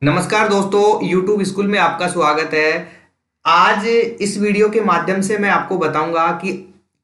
नमस्कार दोस्तों, YouTube school में आपका स्वागत है। आज इस वीडियो के माध्यम से मैं आपको बताऊंगा कि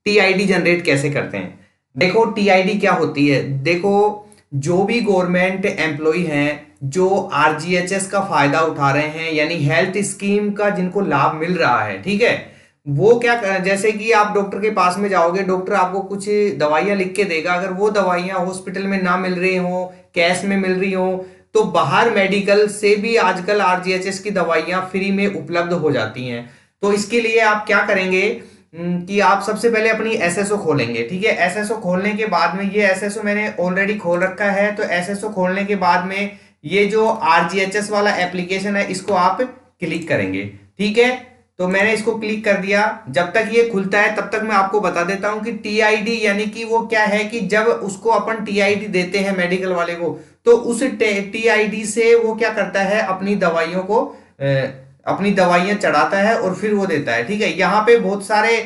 टीआईडी जनरेट कैसे करते हैं। देखो, टीआईडी क्या होती है। देखो, जो भी गवर्नमेंट एम्प्लॉय हैं जो आरजीएचएस का फायदा उठा रहे हैं, यानी हेल्थ स्कीम का जिनको लाभ मिल रहा है, ठीक है, वो क्या, जैसे कि आप डॉक्टर के पास में जाओगे, डॉक्टर आपको कुछ दवाइयां लिख के देगा। अगर वो दवाइयां हॉस्पिटल में ना मिल रही हो, कैश में मिल रही हो, तो बाहर मेडिकल से भी आजकल आरजीएचएस की दवाइयां फ्री में उपलब्ध हो जाती हैं। तो इसके लिए आप क्या करेंगे कि आप सबसे पहले अपनी एसएसओ खोलेंगे। ठीक है, एसएसओ खोलने के बाद में, ये एसएसओ मैंने ऑलरेडी खोल रखा है, तो एसएसओ खोलने के बाद में ये जो आरजीएचएस वाला एप्लीकेशन है इसको आप क्लिक करेंगे। ठीक है, तो मैंने इसको क्लिक कर दिया। जब तक ये खुलता है तब तक मैं आपको बता देता हूं कि टीआईडी यानी कि वो क्या है, कि जब उसको अपन टीआईडी देते हैं मेडिकल वाले को, तो उस टीआईडी से वो क्या करता है, अपनी दवाइयों को अपनी दवाइयां चढ़ाता है और फिर वो देता है। ठीक है, यहाँ पे बहुत सारे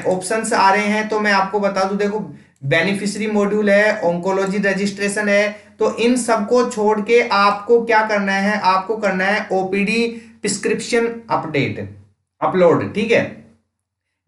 ऑप्शंस आ रहे हैं, तो मैं आपको बता दूं। देखो, बेनिफिशियरी मॉड्यूल है, ऑन्कोलॉजी रजिस्ट्रेशन है, तो इन सबको छोड़ के आपको क्या करना है, आपको करना है ओपीडी प्रिस्क्रिप्शन अपडेट अपलोड। ठीक है,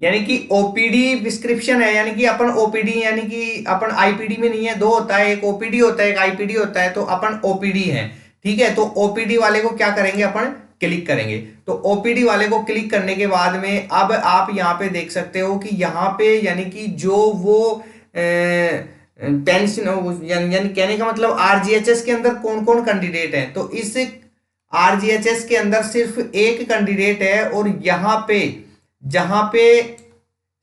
यानी कि ओपीडी प्रिस्क्रिप्शन है, यानी कि अपन ओपीडी यानी कि अपन आईपीडी में नहीं है, दो होता है, एक ओपीडी होता है एक आईपीडी होता है, तो अपन ओपीडी है। ठीक है, तो ओपीडी वाले को क्या करेंगे, अपन क्लिक करेंगे। तो ओपीडी वाले को क्लिक करने के बाद में अब आप यहाँ पे देख सकते हो कि यहाँ पे यानी कि जो वो पेंशन, यानी कहने का मतलब आरजीएचएस के अंदर कौन कौन कैंडिडेट हैं, तो इस आरजीएचएस के अंदर सिर्फ एक कैंडिडेट है। और यहाँ पे जहां पे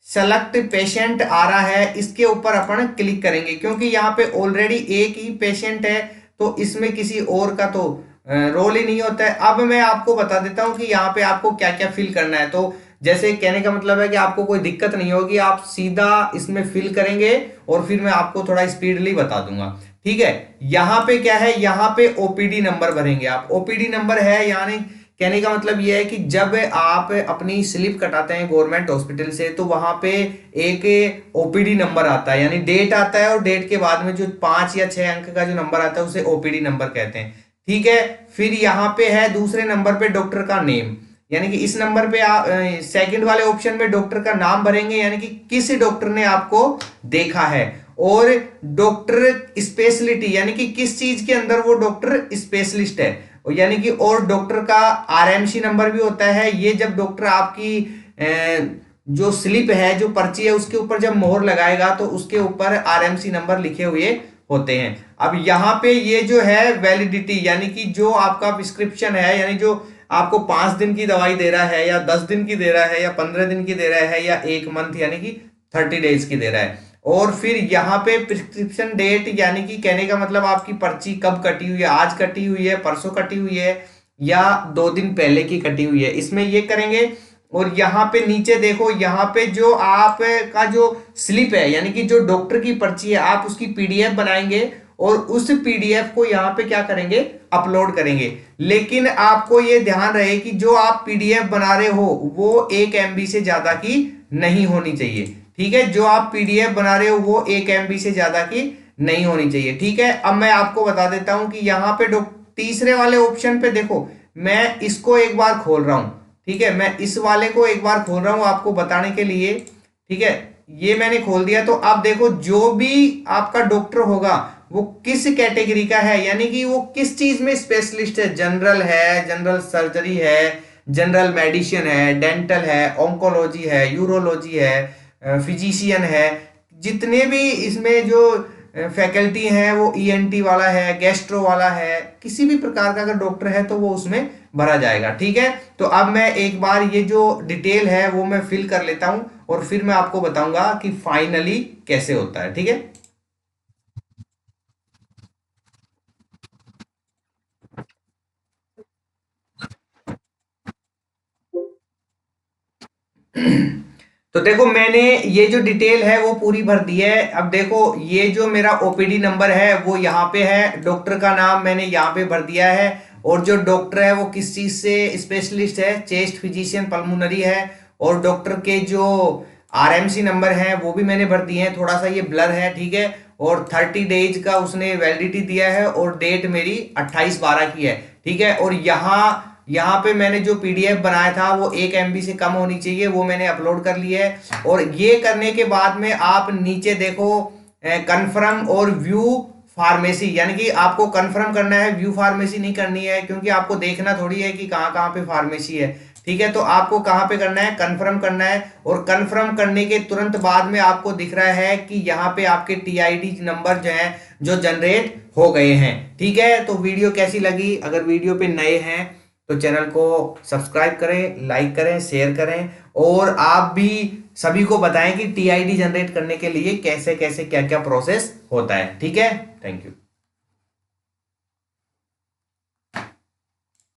सेलेक्ट पेशेंट आ रहा है इसके ऊपर अपन क्लिक करेंगे, क्योंकि यहाँ पे ऑलरेडी एक ही पेशेंट है, तो इसमें किसी और का तो रोल ही नहीं होता है। अब मैं आपको बता देता हूं कि यहाँ पे आपको क्या क्या फिल करना है। तो जैसे कहने का मतलब है कि आपको कोई दिक्कत नहीं होगी, आप सीधा इसमें फिल करेंगे और फिर मैं आपको थोड़ा स्पीडली बता दूंगा। ठीक है, यहाँ पे क्या है, यहाँ पे ओपीडी नंबर भरेंगे आप। ओपीडी नंबर है, यानी कहने का मतलब यह है कि जब आप अपनी स्लिप कटाते हैं गवर्नमेंट हॉस्पिटल से, तो वहां पे एक ओपीडी नंबर आता है, यानी डेट आता है, और डेट के बाद में जो 5 या 6 अंक का जो नंबर आता है उसे ओपीडी नंबर कहते हैं। ठीक है, फिर यहाँ पे है दूसरे नंबर पे डॉक्टर का नेम, यानी कि इस नंबर पे आप सेकंड वाले ऑप्शन में डॉक्टर का नाम भरेंगे, यानी कि किस डॉक्टर ने आपको देखा है। और डॉक्टर स्पेशलिटी, यानी कि किस चीज के अंदर वो डॉक्टर स्पेशलिस्ट है, यानी कि और डॉक्टर का आरएमसी नंबर भी होता है। ये जब डॉक्टर आपकी जो स्लिप है, जो पर्ची है, उसके ऊपर जब मोहर लगाएगा तो उसके ऊपर आरएमसी नंबर लिखे हुए होते हैं। अब यहाँ पे ये जो है वैलिडिटी, यानी कि जो आपका प्रिस्क्रिप्शन है, यानी जो आपको 5 दिन की दवाई दे रहा है, या 10 दिन की दे रहा है, या 15 दिन की दे रहा है, या 1 मंथ यानी कि 30 डेज की दे रहा है। और फिर यहाँ पे प्रिस्क्रिप्शन डेट, यानी कि कहने का मतलब आपकी पर्ची कब कटी हुई है, आज कटी हुई है, परसों कटी हुई है, या 2 दिन पहले की कटी हुई है, इसमें ये करेंगे। और यहाँ पे नीचे देखो, यहाँ पे जो आपका जो स्लिप है, यानी कि जो डॉक्टर की पर्ची है, आप उसकी पीडीएफ बनाएंगे और उस पीडीएफ को यहाँ पे क्या करेंगे, अपलोड करेंगे। लेकिन आपको ये ध्यान रहे कि जो आप पीडीएफ बना रहे हो वो 1 MB से ज्यादा की नहीं होनी चाहिए। ठीक है, जो आप पीडीएफ बना रहे हो वो 1 MB से ज्यादा की नहीं होनी चाहिए। ठीक है, अब मैं आपको बता देता हूं कि यहाँ पे तीसरे वाले ऑप्शन पे देखो, मैं इसको एक बार खोल रहा हूं। ठीक है, मैं इस वाले को एक बार खोल रहा हूं आपको बताने के लिए। ठीक है, ये मैंने खोल दिया। तो आप देखो, जो भी आपका डॉक्टर होगा वो किस कैटेगरी का है, यानी कि वो किस चीज में स्पेशलिस्ट है, जनरल है, जनरल सर्जरी है, जनरल मेडिसिन है, डेंटल है, ऑन्कोलॉजी है, यूरोलॉजी है, फिजिशियन है, जितने भी इसमें जो फैकल्टी हैं वो ईएनटी वाला है, गैस्ट्रो वाला है, किसी भी प्रकार का अगर डॉक्टर है तो वो उसमें भरा जाएगा। ठीक है, तो अब मैं एक बार ये जो डिटेल है वो मैं फिल कर लेता हूं और फिर मैं आपको बताऊंगा कि फाइनली कैसे होता है। ठीक है, तो देखो, मैंने ये जो डिटेल है वो पूरी भर दी है। अब देखो, ये जो मेरा ओपीडी नंबर है वो यहाँ पे है, डॉक्टर का नाम मैंने यहाँ पे भर दिया है, और जो डॉक्टर है वो किस चीज से स्पेशलिस्ट है, चेस्ट फिजिशियन पल्मोनरी है। और डॉक्टर के जो आरएमसी नंबर है वो भी मैंने भर दिए हैं, थोड़ा सा ये ब्लर है। ठीक है, और 30 डेज का उसने वैलिडिटी दिया है, और डेट मेरी 28/12 की है। ठीक है। और यहाँ पे मैंने जो पीडीएफ बनाया था वो 1 MB से कम होनी चाहिए, वो मैंने अपलोड कर लिया है। और ये करने के बाद में आप नीचे देखो कन्फर्म और व्यू फार्मेसी, यानी कि आपको कंफर्म करना है, व्यू फार्मेसी नहीं करनी है, क्योंकि आपको देखना थोड़ी है कि कहाँ कहाँ पे फार्मेसी है। ठीक है, तो आपको कहाँ पे करना है, कंफर्म करना है। और कंफर्म करने के तुरंत बाद में आपको दिख रहा है कि यहाँ पे आपके टीआईडी नंबर जो है जो जनरेट हो गए हैं। ठीक है, तो वीडियो कैसी लगी? अगर वीडियो पे नए हैं तो चैनल को सब्सक्राइब करें, लाइक करें, शेयर करें, और आप भी सभी को बताएं कि टीआईडी जनरेट करने के लिए कैसे कैसे क्या क्या प्रोसेस होता है। ठीक है, थैंक यू।